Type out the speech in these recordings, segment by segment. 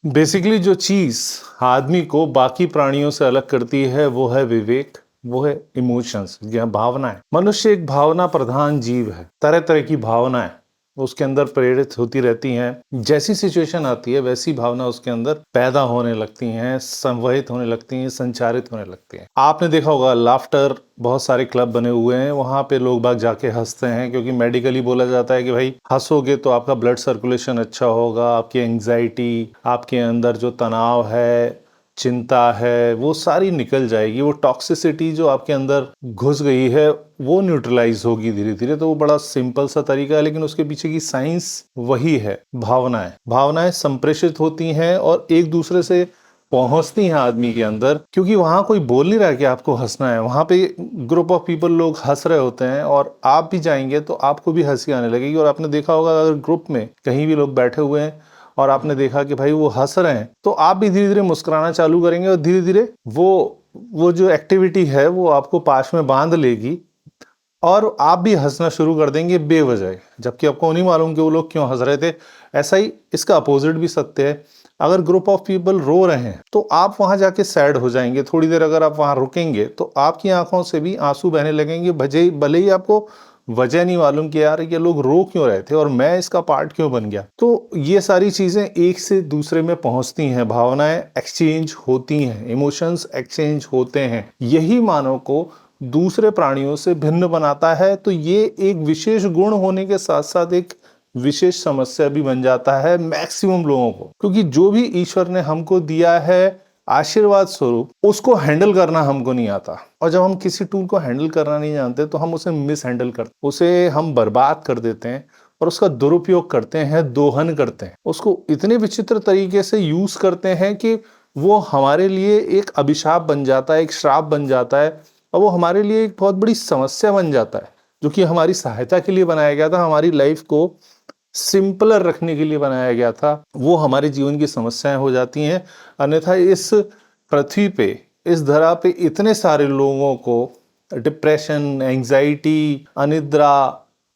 Basically जो चीज आदमी को बाकी प्राणियों से अलग करती है वो है विवेक, वो है इमोशंस या भावनाएं। मनुष्य एक भावना प्रधान जीव है। तरह तरह की भावनाएं उसके अंदर प्रेरित होती रहती हैं। जैसी सिचुएशन आती है वैसी भावना उसके अंदर पैदा होने लगती हैं, संवहित होने लगती हैं, संचारित होने लगती हैं। आपने देखा होगा लाफ्टर, बहुत सारे क्लब बने हुए हैं, वहां पे लोग बाग जाके हंसते हैं क्योंकि मेडिकली बोला जाता है कि भाई हंसोगे तो आपका ब्लड सर्कुलेशन अच्छा होगा, आपकी एंग्जाइटी, आपके अंदर जो तनाव है, चिंता है, वो सारी निकल जाएगी। वो टॉक्सिसिटी जो आपके अंदर घुस गई है वो न्यूट्रलाइज होगी धीरे धीरे। तो वो बड़ा सिंपल सा तरीका है, लेकिन उसके पीछे की साइंस वही है। भावनाएं भावनाएं संप्रेषित होती हैं और एक दूसरे से पहुंचती हैं आदमी के अंदर, क्योंकि वहां कोई बोल नहीं रहा है कि आपको हंसना है। वहां पे ग्रुप ऑफ पीपल लोग हंस रहे होते हैं और आप भी जाएंगे तो आपको भी हंसी आने लगेगी। और आपने देखा होगा अगर ग्रुप में कहीं भी लोग बैठे हुए हैं और आपने देखा कि भाई वो हंस रहे हैं तो आप भी धीरे धीरे मुस्कुराना चालू करेंगे और धीरे धीरे वो जो एक्टिविटी है वो आपको पास में बांध लेगी और आप भी हंसना शुरू कर देंगे बेवजह, जबकि आपको नहीं मालूम कि वो लोग क्यों हंस रहे थे। ऐसा ही इसका अपोजिट भी सत्य है। अगर ग्रुप ऑफ पीपल रो रहे हैं तो आप वहां जाके सैड हो जाएंगे। थोड़ी देर अगर आप वहां रुकेंगे तो आपकी आंखों से भी आंसू बहने लगेंगे, भले ही आपको वजह नहीं मालूम कि यार ये लोग रो क्यों रहे थे और मैं इसका पार्ट क्यों बन गया। तो ये सारी चीजें एक से दूसरे में पहुंचती हैं, भावनाएं एक्सचेंज होती हैं, इमोशंस एक्सचेंज होते हैं। यही मानव को दूसरे प्राणियों से भिन्न बनाता है। तो ये एक विशेष गुण होने के साथ साथ एक विशेष समस्या भी बन जाता है मैक्सिमम लोगों को, क्योंकि जो भी ईश्वर ने हमको दिया है आशीर्वाद स्वरूप उसको हैंडल करना हमको नहीं आता। और जब हम किसी टूल को हैंडल करना नहीं जानते तो हम उसे मिस हैंडल करते, उसे हम बर्बाद कर देते हैं और उसका दुरुपयोग करते हैं, दोहन करते हैं, उसको इतने विचित्र तरीके से यूज करते हैं कि वो हमारे लिए एक अभिशाप बन जाता है, एक श्राप बन जाता है और वो हमारे लिए एक बहुत बड़ी समस्या बन जाता है। जो कि हमारी सहायता के लिए बनाया गया था, हमारी लाइफ को सिंपलर रखने के लिए बनाया गया था, वो हमारे जीवन की समस्याएं हो जाती हैं। अन्यथा इस पृथ्वी पे, इस धरा पे इतने सारे लोगों को डिप्रेशन, एंजाइटी, अनिद्रा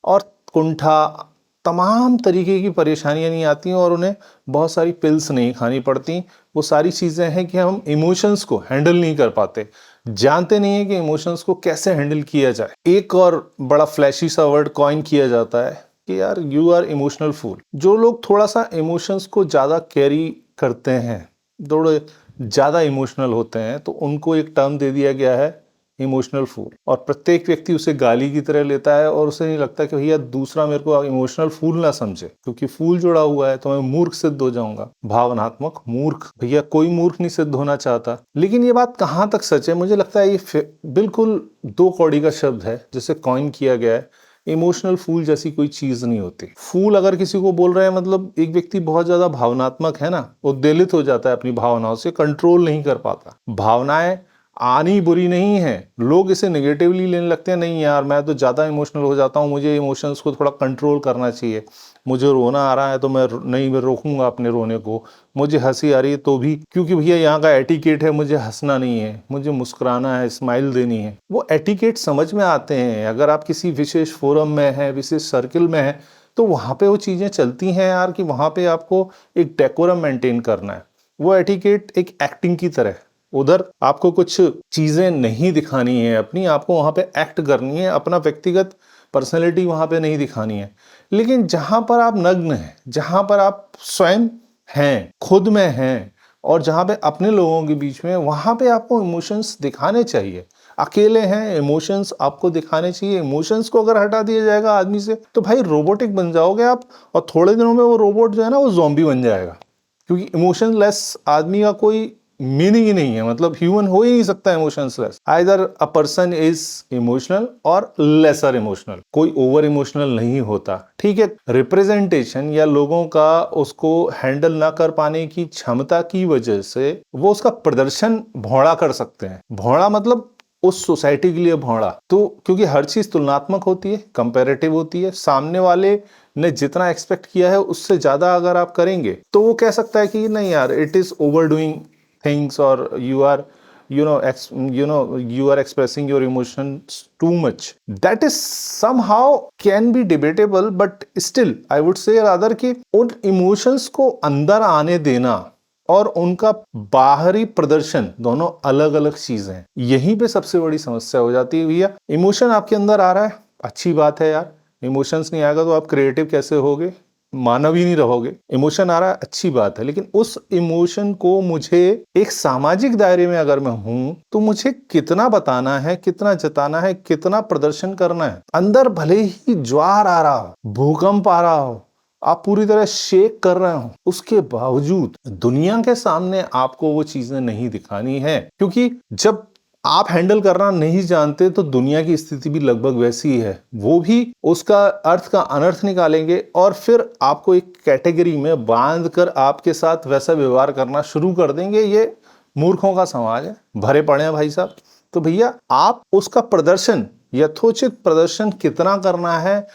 और कुंठा, तमाम तरीके की परेशानियां नहीं आती और उन्हें बहुत सारी पिल्स नहीं खानी पड़ती। वो सारी चीजें हैं कि हम इमोशंस को हैंडल नहीं कर पाते, जानते नहीं है कि इमोशंस को कैसे हैंडल किया जाए। एक और बड़ा फ्लैशी सा वर्ड कॉइन किया जाता है कि यार यू आर इमोशनल फूल। जो लोग थोड़ा सा इमोशंस को ज्यादा कैरी करते हैं, थोड़े ज्यादा इमोशनल होते हैं, तो उनको एक टर्म दे दिया गया है इमोशनल फूल। और प्रत्येक व्यक्ति उसे गाली की तरह लेता है और उसे नहीं लगता कि भैया दूसरा मेरे को इमोशनल फूल ना समझे, क्योंकि फूल जुड़ा हुआ है तो मैं मूर्ख सिद्ध हो जाऊंगा। भावनात्मक मूर्ख, भैया कोई मूर्ख नहीं सिद्ध होना चाहता। लेकिन ये बात कहां तक सच है? मुझे लगता है ये बिल्कुल दो कौड़ी का शब्द है जिसे कॉइन किया गया है। इमोशनल फूल जैसी कोई चीज नहीं होती। फूल अगर किसी को बोल रहे हैं मतलब एक व्यक्ति बहुत ज्यादा भावनात्मक है ना, उद्वेलित हो जाता है, अपनी भावनाओं से कंट्रोल नहीं कर पाता। भावनाएं आनी बुरी नहीं है, लोग इसे नेगेटिवली लेने लगते हैं, नहीं यार मैं तो ज्यादा इमोशनल हो जाता हूँ, मुझे इमोशंस को थोड़ा कंट्रोल करना चाहिए, मुझे रोना आ रहा है तो मैं रोकूंगा अपने रोने को, मुझे हंसी आ रही है तो भी, क्योंकि भैया यहाँ का एटिकेट है, मुझे हंसना नहीं है, मुझे मुस्कुराना है, स्माइल देनी है। वो एटिकेट समझ में आते हैं। अगर आप किसी विशेष फोरम में हैं, विशेष सर्किल में हैं, तो वहां पे वो चीजें चलती हैं यार, कि वहां पे आपको एक डेकोरम मेंटेन करना है। वो एटिकेट एक एक्टिंग की तरह है। उधर आपको कुछ चीजें नहीं दिखानी है अपनी, आपको वहां पे एक्ट करनी है, अपना व्यक्तिगत पर्सनैलिटी वहां पे नहीं दिखानी है। लेकिन जहां पर आप नग्न हैं, जहां पर आप स्वयं हैं, खुद में हैं और जहां पे अपने लोगों के बीच में, वहां पे आपको इमोशंस दिखाने चाहिए। अकेले हैं, इमोशंस आपको दिखाने चाहिए। इमोशंस को अगर हटा दिया जाएगा आदमी से तो भाई रोबोटिक बन जाओगे आप, और थोड़े दिनों में वो रोबोट जो है ना वो ज़ॉम्बी बन जाएगा। क्योंकि इमोशनलेस आदमी का कोई मीनिंग ही नहीं है, मतलब ह्यूमन हो ही नहीं सकता emotionless. Either a person is emotional और लेसर इमोशनल, कोई ओवर इमोशनल नहीं होता। ठीक है, रिप्रेजेंटेशन या लोगों का उसको हैंडल ना कर पाने की क्षमता की वजह से वो उसका प्रदर्शन भौड़ा कर सकते हैं। भौड़ा मतलब उस सोसाइटी के लिए भौड़ा। तो क्योंकि हर चीज तुलनात्मक होती है, कंपैरेटिव होती है, सामने वाले ने जितना एक्सपेक्ट किया है उससे ज्यादा अगर आप करेंगे तो वो कह सकता है कि नहीं यार it is overdoing things, or you are you are expressing your emotions too much. That is somehow can be debatable, but still I would say rather कि उन emotions को अंदर आने देना और उनका बाहरी प्रदर्शन दोनों अलग अलग चीजें हैं। यहीं पे सबसे बड़ी समस्या हो जाती है भैया। इमोशन आपके अंदर आ रहा है, अच्छी बात है यार। इमोशंस नहीं आएगा तो आप क्रिएटिव कैसे होगे, मानव ही नहीं रहोगे। इमोशन आ रहा है, अच्छी बात है, लेकिन उस इमोशन को मुझे एक सामाजिक दायरे में अगर मैं हूं तो मुझे कितना बताना है, कितना जताना है, कितना प्रदर्शन करना है। अंदर भले ही ज्वार आ रहा हो, भूकंप आ रहा हो, आप पूरी तरह शेक कर रहे हो, उसके बावजूद दुनिया के सामने आपको वो चीजें नहीं दिखानी है, क्योंकि जब आप हैंडल करना नहीं जानते तो दुनिया की स्थिति भी लगभग वैसी ही है। वो भी उसका अर्थ का अनर्थ निकालेंगे और फिर आपको एक कैटेगरी में बांध कर आपके साथ वैसा व्यवहार करना शुरू कर देंगे। ये मूर्खों का समाज है, भरे पड़े हैं भाई साहब। तो भैया आप उसका प्रदर्शन, यथोचित प्रदर्शन कितना करना है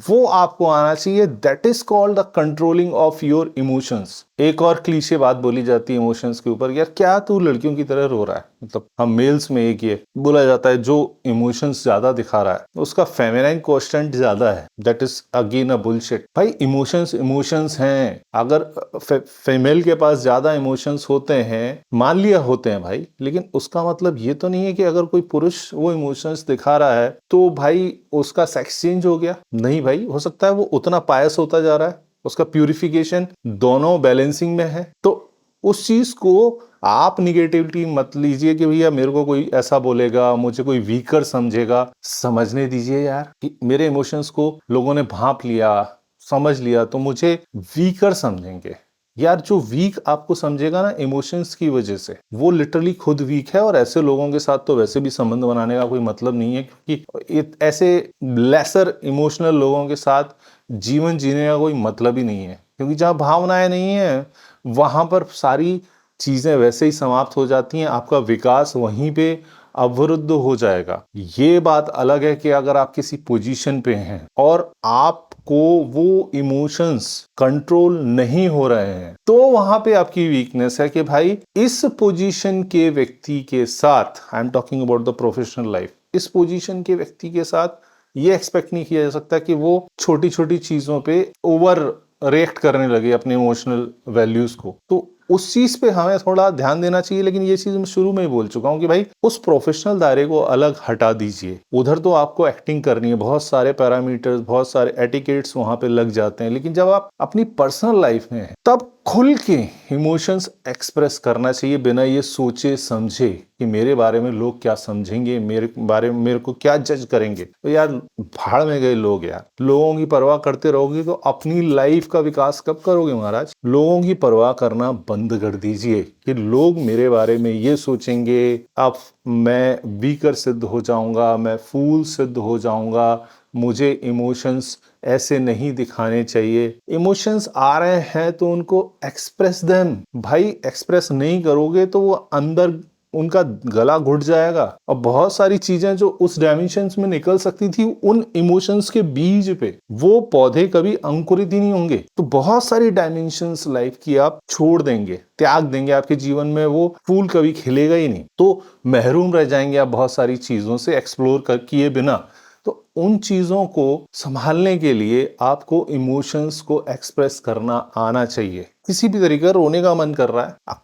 वो आपको आना चाहिए। That is called the controlling of your emotions. एक और क्लीशे बात बोली जाती है इमोशंस के ऊपर, यार क्या तू लड़कियों की तरह रो रहा है। मतलब हम मेल्स में एक ये बोला जाता है, जो इमोशंस ज्यादा दिखा रहा है उसका फेमिनाइन कोएफिशिएंट ज्यादा है। That is again a bullshit. भाई इमोशंस इमोशंस हैं। अगर फीमेल के पास ज्यादा इमोशंस होते हैं, मान लिया होते हैं भाई, लेकिन उसका मतलब ये तो नहीं है कि अगर कोई पुरुष वो इमोशंस दिखा रहा है तो भाई उसका सेक्स चेंज हो गया। नहीं भाई, हो सकता है वो उतना पायस होता जा रहा है, उसका प्यूरिफिकेशन दोनों बैलेंसिंग में है। तो उस चीज को आप निगेटिविटी मत लीजिए कि भैया मेरे को कोई ऐसा बोलेगा, मुझे कोई वीकर समझेगा। समझने दीजिए यार कि मेरे इमोशंस को लोगों ने भांप लिया, समझ लिया तो मुझे वीकर समझेंगे। यार जो वीक आपको समझेगा ना इमोशंस की वजह से, वो लिटरली खुद वीक है। और ऐसे लोगों के साथ तो वैसे भी संबंध बनाने का कोई मतलब नहीं है, क्योंकि ऐसे लेसर इमोशनल लोगों के साथ जीवन जीने का कोई मतलब ही नहीं है। क्योंकि जहां भावनाएं नहीं है वहां पर सारी चीजें वैसे ही समाप्त हो जाती हैं, आपका विकास वहीं पे अवरुद्ध हो जाएगा। ये बात अलग है कि अगर आप किसी पोजीशन पे हैं और आपको वो इमोशंस कंट्रोल नहीं हो रहे हैं, तो वहां पे आपकी वीकनेस है कि भाई इस पोजीशन के व्यक्ति के साथ, I am talking about the professional life, इस पोजीशन के व्यक्ति के साथ ये एक्सपेक्ट नहीं किया जा सकता कि वो छोटी छोटी चीजों पे ओवर रिएक्ट करने लगे अपने इमोशनल वैल्यूज को। तो उस चीज पे हमें थोड़ा ध्यान देना चाहिए। लेकिन ये चीज मैं शुरू में ही बोल चुका हूं कि भाई उस प्रोफेशनल दायरे को अलग हटा दीजिए। उधर तो आपको एक्टिंग करनी है, बहुत सारे पैरामीटर्स, बहुत सारे एटिकेट्स वहां पे लग जाते हैं। लेकिन जब आप अपनी पर्सनल लाइफ में हैं तब खुल के इमोशंस एक्सप्रेस करना चाहिए, बिना ये सोचे समझे कि मेरे बारे में लोग क्या समझेंगे, मेरे बारे में मेरे को क्या जज करेंगे। तो यार भाड़ में गए लोग यार। लोगों की परवाह करते रहोगे तो अपनी लाइफ का विकास कब करोगे महाराज। लोगों की परवाह करना बंद कर दीजिए कि लोग मेरे बारे में ये सोचेंगे, अब मैं वीकर सिद्ध हो जाऊंगा, मैं फूल सिद्ध हो जाऊंगा, मुझे इमोशंस ऐसे नहीं दिखाने चाहिए। इमोशंस आ रहे हैं तो उनको एक्सप्रेस देम। भाई एक्सप्रेस नहीं करोगे तो वो अंदर उनका गला घुट जाएगा। और बहुत सारी चीजें जो उस डायमेंशंस में निकल सकती थी उन इमोशंस के बीज पे, वो पौधे कभी अंकुरित ही नहीं होंगे। तो बहुत सारी डायमेंशंस लाइफ की आप छोड़ देंगे, त्याग देंगे, आपके जीवन में वो फूल कभी खिलेगा ही नहीं। तो महरूम रह जाएंगे आप बहुत सारी चीजों से एक्सप्लोर किए बिना। तो उन चीजों को संभालने के लिए आपको इमोशंस को एक्सप्रेस करना आना चाहिए। किसी भी तरीके रोने का मन कर रहा है, आप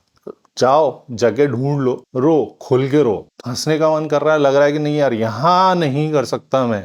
जाओ जगह ढूंढ लो, रो, खुल के रो। हंसने का मन कर रहा है, लग रहा है कि नहीं यार यहां नहीं कर सकता मैं,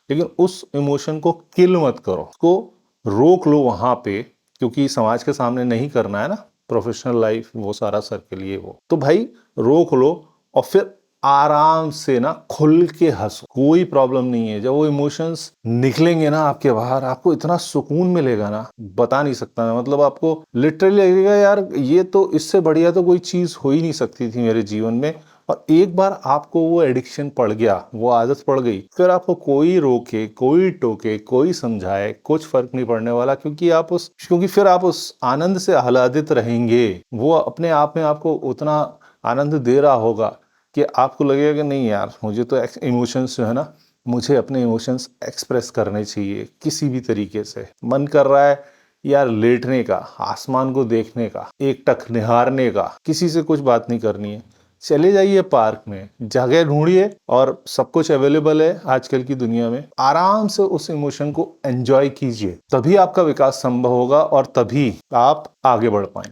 लेकिन उस इमोशन को किल मत करो, उसको रोक लो वहां पे, क्योंकि समाज के सामने नहीं करना है ना, प्रोफेशनल लाइफ वो सारा सर्कल ये वो। तो भाई रोक लो और फिर आराम से ना खुल के हंसो, कोई प्रॉब्लम नहीं है। जब वो इमोशंस निकलेंगे ना आपके बाहर, आपको इतना सुकून मिलेगा ना, बता नहीं सकता मैं। मतलब आपको लिटरली लगेगा यार ये तो, इससे बढ़िया तो कोई चीज हो ही नहीं सकती थी मेरे जीवन में। और एक बार आपको वो एडिक्शन पड़ गया, वो आदत पड़ गई, फिर आपको कोई रोके, कोई टोके, कोई समझाए, कुछ फर्क नहीं पड़ने वाला। क्योंकि फिर आप उस आनंद से आह्लादित रहेंगे। वो अपने आप में आपको उतना आनंद दे रहा होगा कि आपको लगेगा कि नहीं यार मुझे तो इमोशंस जो है ना, मुझे अपने इमोशंस एक्सप्रेस करने चाहिए किसी भी तरीके से। मन कर रहा है यार लेटने का, आसमान को देखने का, एकटक निहारने का, किसी से कुछ बात नहीं करनी है, चले जाइए पार्क में, जगह ढूंढिए और सब कुछ अवेलेबल है आजकल की दुनिया में। आराम से उस इमोशन को एंजॉय कीजिए, तभी आपका विकास संभव होगा और तभी आप आगे बढ़ पाएंगे।